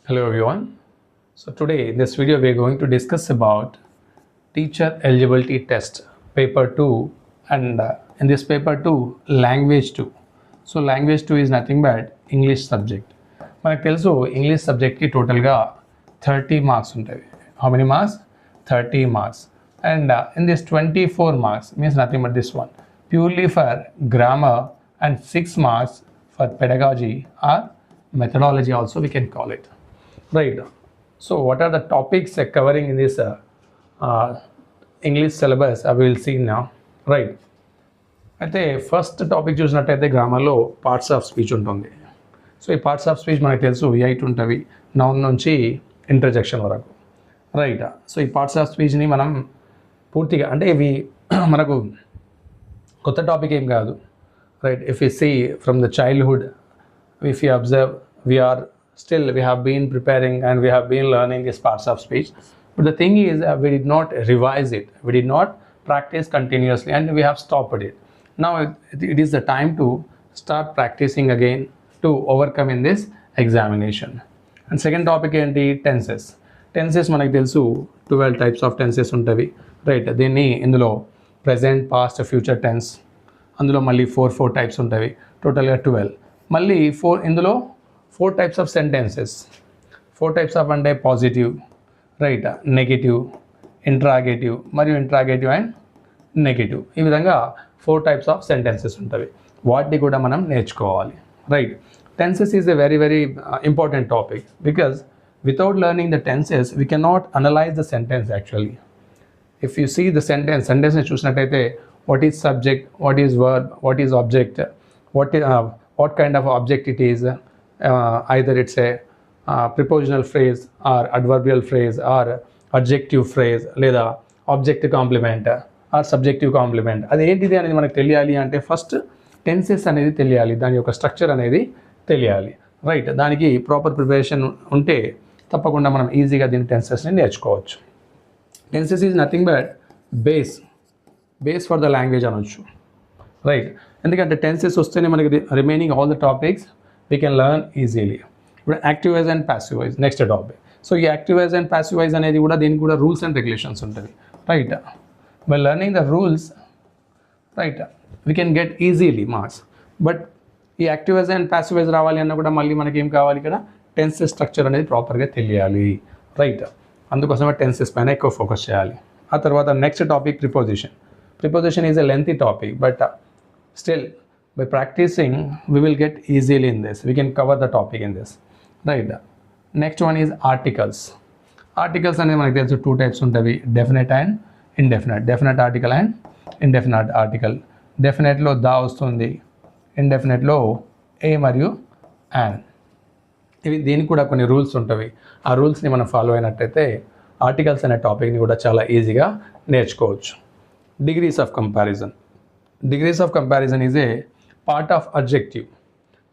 Hello everyone. So today in this video we are going to discuss about teacher eligibility test paper 2 and in this paper 2 language 2. So language 2 is nothing but English subject. మనకు తెలుసు English సబ్జెక్ట్కి టోటల్గా 30 marks ఉంటాయి. How many marks? 30 marks. And in this 24 marks means nothing but this one purely for grammar and 6 marks for pedagogy or methodology also we can call it. Right. So what are the topics covering in this English syllabus we will see now. Right. అయితే first topic చూసినట్టయితే గ్రామర్లో parts of speech ఉంటుంది. So ఈ parts of speech మనకు తెలుసు 8 ఉంటవి noun నుంచి interjection వరకు. రైట్. సో ఈ పార్ట్స్ ఆఫ్ స్పీచ్ని మనం పూర్తిగా అంటే ఇవి మనకు కొత్త టాపిక్ ఏం కాదు. Right. If you see from the childhood if you observe we have been preparing and we have been learning these parts of speech, but the thing is we did not revise it, we did not practice continuously and we have stopped it. Now it is the time to start practicing again to overcome in this examination. And second topic ఏంటి tenses మనకు తెలుసు 12 types of tenses ఉంటాయి. Right. దీన్ని ఇందులో present past future tense అందులో మళ్ళీ 4 types ఉంటాయి, టోటల్గా 12. మళ్ళీ ఇందులో 4 types of sentences. 4 types of అంటే పాజిటివ్, రైట్, నెగిటివ్, ఇంట్రాగేటివ్ మరియు ఇంట్రాగేటివ్ అండ్ నెగిటివ్. ఈ విధంగా 4 types of sentences ఉంటాయి. వాటిని కూడా మనం నేర్చుకోవాలి. Right. Tenses is a very important topic because without learning the tenses we cannot analyze the sentence actually. If you see the sentence ని చూసినట్టయితే what is subject, what is verb, what is object, what kind of object it is, either it's a prepositional phrase or adverbial phrase or adjective phrase లేదా object complement or subjective complement. అది ఏంటిది అనేది మనకు తెలియాలి అంటే first tenses అనేది తెలియాలి, దాని యొక్క స్ట్రక్చర్ అనేది తెలియాలి. రైట్. దానికి ప్రాపర్ ప్రిపరేషన్ ఉంటే తప్పకుండా మనం ఈజీగా దీని టెన్సెస్ని నేర్చుకోవచ్చు. Tenses is nothing but base for the language అనొచ్చు. రైట్. ఎందుకంటే టెన్సెస్ వస్తేనే మనకి remaining all the topics we can learn easily. ఇప్పుడు active voice and passive voice next topic. So ఈ active voice and passive voice అనేది కూడా దీనికి కూడా రూల్స్ అండ్ రెగ్యులేషన్స్ ఉంటుంది. Right. By learning the rules right we can get easily marks. But ఈ active voice and passive voice రావాలి అన్న కూడా మళ్ళీ మనకి ఏం కావాలి, ఇక్కడ టెన్సెస్ స్ట్రక్చర్ అనేది ప్రాపర్గా తెలియాలి. రైట్. అందుకోసమే టెన్సెస్ పైన ఎక్కువ ఫోకస్ చేయాలి. ఆ తర్వాత next topic preposition is a lengthy topic but still by practicing we will get easily in this, we can cover the topic in this. Right. Next one is articles అనేది మనకు తెలుసు 2 types ఉంటాయి, definite and indefinite. definite article and indefinite article. definiteలో దా వస్తుంది, indefiniteలో ఏ మరియు and. ఇవి దీనికి కూడా కొన్ని రూల్స్ ఉంటాయి. ఆ రూల్స్ని మనం ఫాలో అయినట్టయితే ఆర్టికల్స్ అనే టాపిక్ని కూడా చాలా ఈజీగా నేర్చుకోవచ్చు. Degrees of comparison is a part of adjective.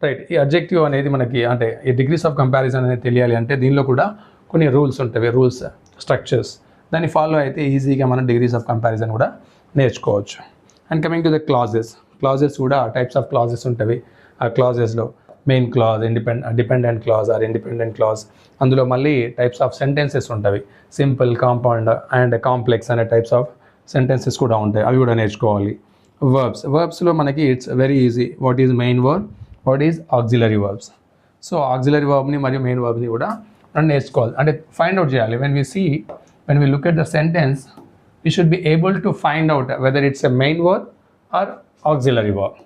Right. ఈ అడ్జెక్టివ్ అనేది మనకి అంటే ఈ డిగ్రీస్ ఆఫ్ కంపారిజన్ అనేది తెలియాలి అంటే దీనిలో కూడా కొన్ని రూల్స్ ఉంటాయి, రూల్స్ స్ట్రక్చర్స్. దాన్ని ఫాలో అయితే ఈజీగా మనం డిగ్రీస్ ఆఫ్ కంపారిజన్ కూడా నేర్చుకోవచ్చు. And coming to the clauses కూడా టైప్స్ ఆఫ్ క్లాజెస్ ఉంటాయి. ఆ క్లాజెస్లో main clause, dependent clause or independent clause. అందులో మళ్ళీ టైప్స్ ఆఫ్ సెంటెన్సెస్ ఉంటాయి, సింపుల్, కాంపౌండ్ అండ్ కాంప్లెక్స్ అనే టైప్స్ ఆఫ్ సెంటెన్సెస్ కూడా ఉంటాయి, అవి కూడా నేర్చుకోవాలి. వర్బ్స్లో మనకి it's very easy. What is main verb, what is auxiliary verbs. So auxiliary వర్బ్ని మరియు మెయిన్ వర్బ్ని కూడా మనం నేర్చుకోవాలి, అంటే ఫైండ్ అవుట్ చేయాలి. When we look at the sentence we should be able to find out whether it's a main verb or auxiliary verb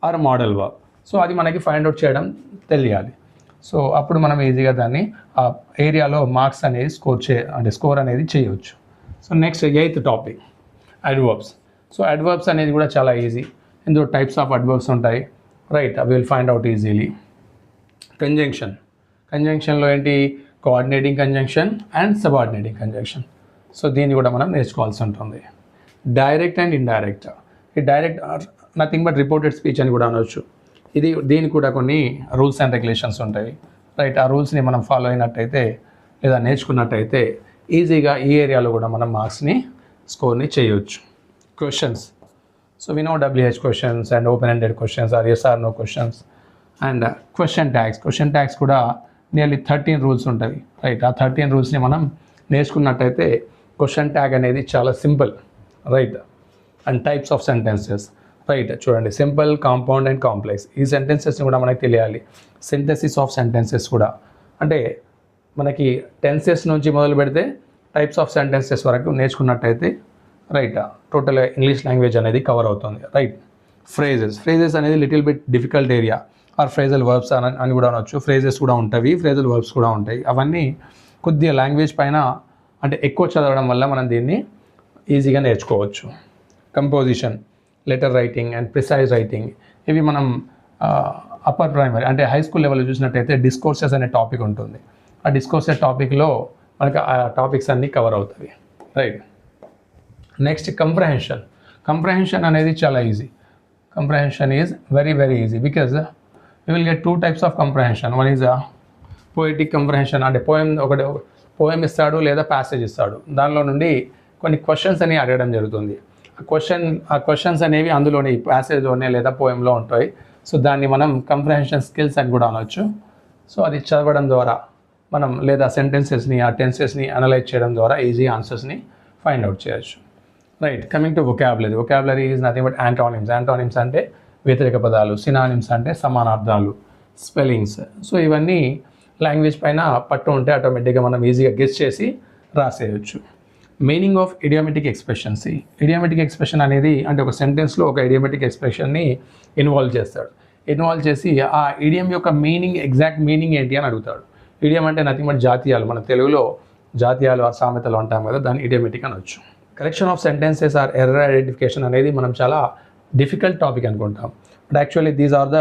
or modal verb. So అది మనకి ఫైండ్ అవుట్ చేయడం తెలియాలి. సో అప్పుడు మనం ఈజీగా దాన్ని ఆ ఏరియాలో మార్క్స్ అనేది స్కోర్ అనేది చేయవచ్చు. So next 8th topic adverbs. So adverbs అనేది కూడా చాలా ఈజీ. ఇందులో టైప్స్ ఆఫ్ అడ్వర్బ్స్ ఉంటాయి. రైట్. అవి విల్ ఫైండ్ అవుట్ ఈజీలీ. కంజంక్షన్లో ఏంటి, coordinating conjunction and subordinating conjunction. So దీన్ని కూడా మనం నేర్చుకోవాల్సి ఉంటుంది. Direct and indirect. ఈ direct nothing but reported speech అని కూడా అనవచ్చు. దీనికి కూడా కొన్ని రూల్స్ అండ్ రెగ్యులేషన్స్ ఉంటాయి. రైట్. ఆ రూల్స్ని మనం ఫాలో అయినట్టయితే లేదా నేర్చుకున్నట్టయితే ఈజీగా ఈ ఏరియాలో కూడా మనం మార్క్స్ని స్కోర్ని చేయవచ్చు. Questions. So we know WH questions and open-ended questions or yes or no questions and question tags. Question tags kuda nearly 13 rules ఉంటాయి, రైట్. ఆ 13 రూల్స్ని మనం నేర్చుకున్నట్టయితే క్వశ్చన్ ట్యాగ్ అనేది చాలా simple, right. And types of sentences, right. చూడండి, simple, compound and complex, ఈ సెంటెన్సెస్ని కూడా మనకు తెలియాలి. సింథసిస్ ఆఫ్ సెంటెన్సెస్ కూడా, అంటే మనకి టెన్సెస్ నుంచి మొదలు పెడితే టైప్స్ ఆఫ్ సెంటెన్సెస్ వరకు నేర్చుకున్నట్టయితే, రైట్, టోటల్ ఇంగ్లీష్ లాంగ్వేజ్ అనేది కవర్ అవుతుంది, రైట్. ఫ్రేజెస్ అనేది little bit difficult area, or phrasal verbs అని కూడా అనొచ్చు. ఫ్రేజెస్ కూడా ఉంటాయి, ఫ్రేజల్ వర్బ్స్ కూడా ఉంటాయి. అవన్నీ కొద్దిగా లాంగ్వేజ్ పైన అంటే ఎక్కువ చదవడం వల్ల మనం దీన్ని ఈజీగా నేర్చుకోవచ్చు. Composition, letter writing and precise writing, ఇవి మనం అప్పర్ ప్రైమరీ అంటే హై స్కూల్ లెవెల్లో చూసినట్టయితే డిస్కోర్సెస్ అనే టాపిక్ ఉంటుంది. ఆ డిస్కోర్సెస్ టాపిక్లో మనకి ఆ టాపిక్స్ అన్నీ కవర్ అవుతాయి, రైట్. నెక్స్ట్ కంప్రహెన్షన్ అనేది చాలా easy. Comprehension is very easy because we will get two types of comprehension. One is a poetic comprehension, అంటే పోయం ఇస్తాడు లేదా ప్యాసేజ్ ఇస్తాడు, దానిలో నుండి కొన్ని క్వశ్చన్స్ అని అడగడం జరుగుతుంది. ఆ క్వశ్చన్స్ అనేవి అందులోని ప్యాసేజ్లోనే లేదా పోయంలో ఉంటాయి. సో దాన్ని మనం కంప్రహెన్షన్ స్కిల్స్ అని కూడా అనొచ్చు. సో అది చదవడం ద్వారా మనం లేదా సెంటెన్సెస్ని ఆ టెన్సెస్ని అనలైజ్ చేయడం ద్వారా ఈజీ ఆన్సర్స్ని ఫైండ్ అవుట్ చేయొచ్చు, right. Coming to vocabulary is nothing but antonyms అంటే వ్యతిరేక పదాలు, సినానిమ్స్ అంటే సమానార్థాలు, స్పెల్లింగ్స్. సో ఇవన్నీ లాంగ్వేజ్ పైన పట్టు ఉంటే ఆటోమేటిక్గా మనం ఈజీగా గెస్ చేసి రాసేయచ్చు. Meaning of idiomatic expressions. Idiomatic expression అనేది అంటే ఒక సెంటెన్స్లో ఒక ఇడియోమెటిక్ ఎక్స్ప్రెషన్ని ఇన్వాల్వ్ చేసి ఆ ఇడియం యొక్క ఎగ్జాక్ట్ మీనింగ్ ఏంటి అని అడుగుతాడు. ఇడియం అంటే నథింగ్ బట్ జాతీయాలు, మన తెలుగులో జాతీయాలు ఆ సామెతలు అంటాం కదా, దాన్ని ఇడియోమెటిక్ అనొచ్చు. Correction of sentences or error identification అనేది మనం చాలా డిఫికల్ట్ టాపిక్ అనుకుంటాం, but actually these are the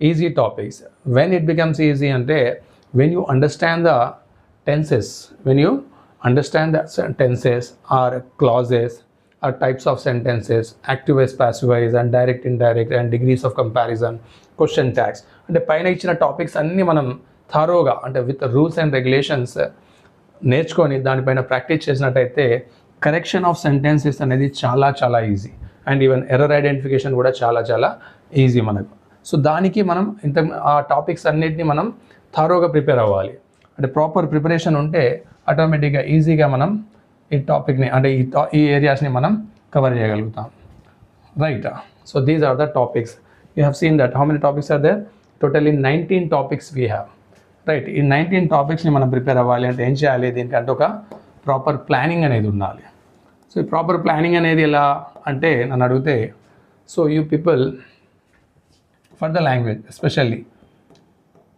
easy topics. When it becomes easy అంటే when you understand the tenses or clauses or types of sentences, active voice, passive voice and direct, indirect and degrees of comparison, question tags. అంటే పైన ఇచ్చిన topics అన్నీ మనం థరోగా అంటే with rules and regulations నేర్చుకొని దానిపైన practice చేసినట్టయితే కరెక్షన్ ఆఫ్ సెంటెన్సెస్ అనేది చాలా easy. And even error identification కూడా చాలా ఈజీ మనకు. సో దానికి మనం ఆ టాపిక్స్ అన్నిటిని మనం థరోగా ప్రిపేర్ అవ్వాలి. అంటే ప్రాపర్ ప్రిపరేషన్ ఉంటే ఆటోమేటిక్గా ఈజీగా మనం ఈ టాపిక్ని అంటే ఈ ఏరియాస్ని మనం కవర్ చేయగలుగుతాం, right. So these are the topics. You have seen that how many topics are there, totally 19 topics we have, right. ఈ 19 టాపిక్స్ని మనం ప్రిపేర్ అవ్వాలి అంటే ఏం చేయాలి, దీనికంటే ఒక ప్రాపర్ ప్లానింగ్ అనేది ఉండాలి. సో ఈ ప్రాపర్ ప్లానింగ్ అనేది ఎలా అంటే నన్ను అడిగితే, so you people for the language especially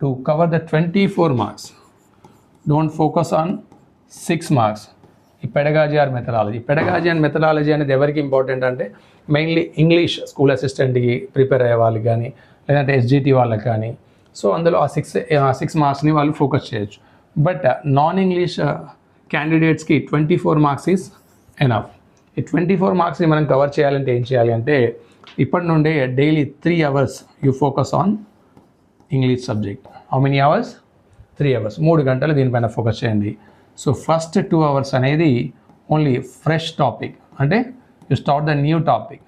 to cover the 24 marks, don't focus on 6 marks. ఈ pedagogy or methodology and methodology అనేది ఎవరికి ఇంపార్టెంట్ అంటే మెయిన్లీ ఇంగ్లీష్ స్కూల్ అసిస్టెంట్కి ప్రిపేర్ అయ్యే వాళ్ళకి కానీ లేదంటే ఎస్జిటి వాళ్ళకి కానీ. సో అందులో ఆ 6 మార్క్స్ని వాళ్ళు ఫోకస్ చేయొచ్చు. బట్ నాన్ ఇంగ్లీష్ క్యాండిడేట్స్కి 24 మార్క్స్ ఈజ్ ఎనఫ్. ఈ 24 మార్క్స్ని మనం కవర్ చేయాలంటే ఏం చేయాలి అంటే ఇప్పటి నుండే daily 3 hours you focus on English subject. How many hours? 3 hours, 3 గంటలు దీనిపైన ఫోకస్ చేయండి. సో ఫస్ట్ 2 అవర్స్ అనేది ఓన్లీ ఫ్రెష్ టాపిక్, అంటే you start the new topic.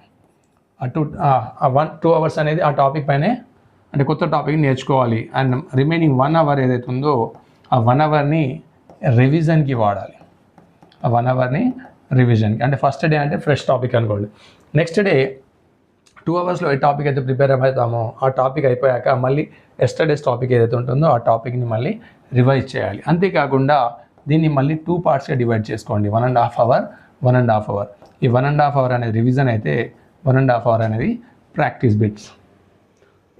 2 hours అనేది ఆ టాపిక్ పైనే అంటే కొత్త టాపిక్ నేర్చుకోవాలి. అండ్ రిమైనింగ్ 1 అవర్ ఏదైతే ఉందో ఆ 1 అవర్ని రివిజన్కి వాడాలి. ఆ 1 అవర్ని రివిజన్కి, అంటే ఫస్ట్ డే అంటే ఫ్రెష్ టాపిక్ అనుకోండి. నెక్స్ట్ డే 2 అవర్స్లో ఏ టాపిక్ అయితే ప్రిపేర్ అవుతామో ఆ టాపిక్ అయిపోయాక మళ్ళీ ఎస్టర్డేస్ టాపిక్ ఏదైతే ఉంటుందో ఆ టాపిక్ని మళ్ళీ రివైజ్ చేయాలి. అంతేకాకుండా దీన్ని మళ్ళీ 2 పార్ట్స్గా డివైడ్ చేసుకోండి, 1.5 అవర్, 1.5 అవర్. ఈ 1.5 అవర్ అనేది రివిజన్ అయితే 1.5 అవర్ అనేది ప్రాక్టీస్ బిట్స్.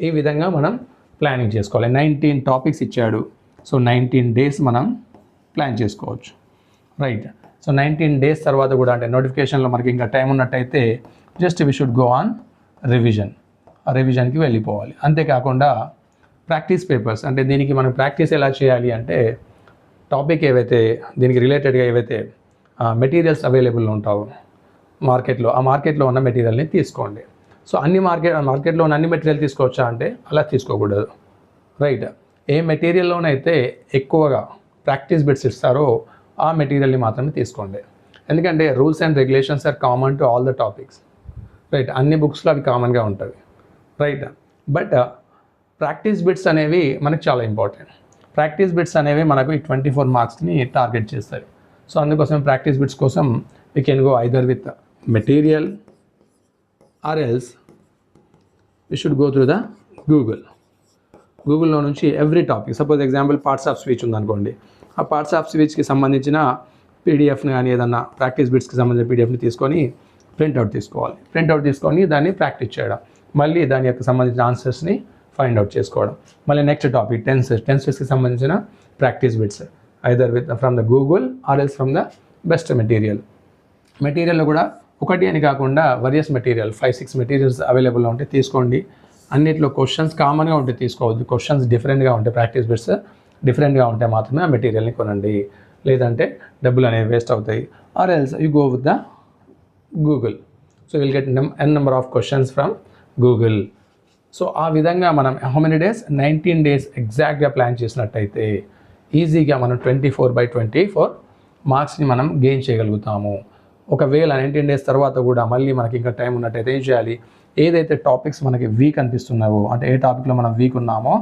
ఈ విధంగా మనం ప్లానింగ్ చేసుకోవాలి. 19 టాపిక్స్ ఇచ్చాడు, సో 19 డేస్ మనం ప్లాన్ చేసుకోవచ్చు, రైట్. సో 19 డేస్ తర్వాత కూడా అంటే నోటిఫికేషన్లో మనకి ఇంకా టైం ఉన్నట్టయితే just we should go on revision. ఆ రివిజన్కి వెళ్ళిపోవాలి. అంతేకాకుండా ప్రాక్టీస్ పేపర్స్, అంటే దీనికి మనం ప్రాక్టీస్ ఎలా చేయాలి అంటే టాపిక్ ఏవైతే దీనికి రిలేటెడ్గా ఏవైతే మెటీరియల్స్ అవైలబుల్ ఉంటావో మార్కెట్లో, ఆ మార్కెట్లో ఉన్న మెటీరియల్ని తీసుకోండి. సో మార్కెట్లో ఉన్న అన్ని మెటీరియల్ తీసుకోవచ్చా అంటే అలా తీసుకోకూడదు, రైట్. ఏ మెటీరియల్లోనైతే ఎక్కువగా ప్రాక్టీస్ బిట్స్ ఇస్తారో ఆ మెటీరియల్ని మాత్రమే తీసుకోండి. ఎందుకంటే rules and regulations are common to all the topics, right. అన్ని బుక్స్లో అవి కామన్గా ఉంటుంది, రైట్. బట్ ప్రాక్టీస్ బిట్స్ అనేవి మనకు చాలా ఇంపార్టెంట్. ప్రాక్టీస్ బిట్స్ అనేవి మనకు ఈ 24 మార్క్స్ని టార్గెట్ చేస్తాయి. సో అందుకోసం ప్రాక్టీస్ బిట్స్ కోసం we can go either with material or else we should go through the గూగుల్లో నుంచి every topic. Suppose example parts of speech ఉందనుకోండి, ఆ పార్ట్స్ ఆఫ్ స్పీచ్కి సంబంధించిన పీడిఎఫ్ని కానీ ఏదన్నా ప్రాక్టీస్ బిట్స్కి సంబంధించిన పీడిఎఫ్ని తీసుకొని ప్రింట్అవుట్ తీసుకోవాలి. ప్రింట్అవుట్ తీసుకొని దాన్ని ప్రాక్టీస్ చేయడం, మళ్ళీ దాని యొక్క సంబంధించిన ఆన్సర్స్ని ఫైండ్ అవుట్ చేసుకోవడం. మళ్ళీ నెక్స్ట్ టాపిక్ టెన్సెస్కి సంబంధించిన practice bits either with from the Google or else from the best మెటీరియల్లో కూడా ఒకటి అని కాకుండా వేరియస్ మెటీరియల్ 5-6 మెటీరియల్స్ అవైలబుల్లో ఉంటే తీసుకోండి. అన్నిట్లో క్వశ్చన్స్ కామన్గా ఉంటే తీసుకోవద్దు, క్వశ్చన్స్ డిఫరెంట్గా ఉంటాయి, ప్రాక్టీస్ బిట్స్ డిఫరెంట్గా ఉంటే మాత్రమే ఆ మెటీరియల్ని కొనండి, లేదంటే డబ్బులు అనేవి వేస్ట్ అవుతాయి. Or else you go with the Google. So will get n number of questions from Google. So ఆ విధంగా మనం హౌ మెనీ డేస్ 19 డేస్ ఎగ్జాక్ట్గా ప్లాన్ చేసినట్టయితే ఈజీగా మనం 24/24 మార్క్స్ని మనం గెయిన్ చేయగలుగుతాము. ఒకవేళ 19 డేస్ తర్వాత కూడా మళ్ళీ మనకి ఇంకా టైం ఉన్నట్టయితే ఏం చేయాలి, ఏదైతే టాపిక్స్ మనకి వీక్ అనిపిస్తున్నావో, అంటే ఏ టాపిక్లో మనం వీక్ ఉన్నామో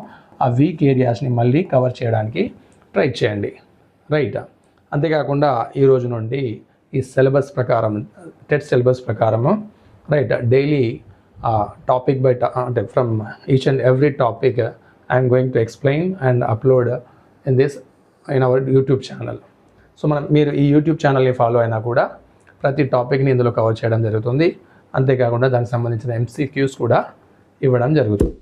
ఆ వీక్ ఏరియాస్ని మళ్ళీ కవర్ చేయడానికి ట్రై చేయండి, రైట్. అంతేకాకుండా ఈ రోజు నుండి ఈ సిలబస్ ప్రకారం, టెట్ సిలబస్ ప్రకారము, రైట్, డైలీ టాపిక్ బై అంటే from each and every topic I'm going to explain and upload in our YouTube channel. So మీరు ఈ యూట్యూబ్ ఛానల్ని ఫాలో అయినా కూడా ప్రతి టాపిక్ని ఇందులో కవర్ చేయడం జరుగుతుంది. అంతేకాకుండా దానికి సంబంధించిన MCQs కూడా ఇవ్వడం జరుగుతుంది.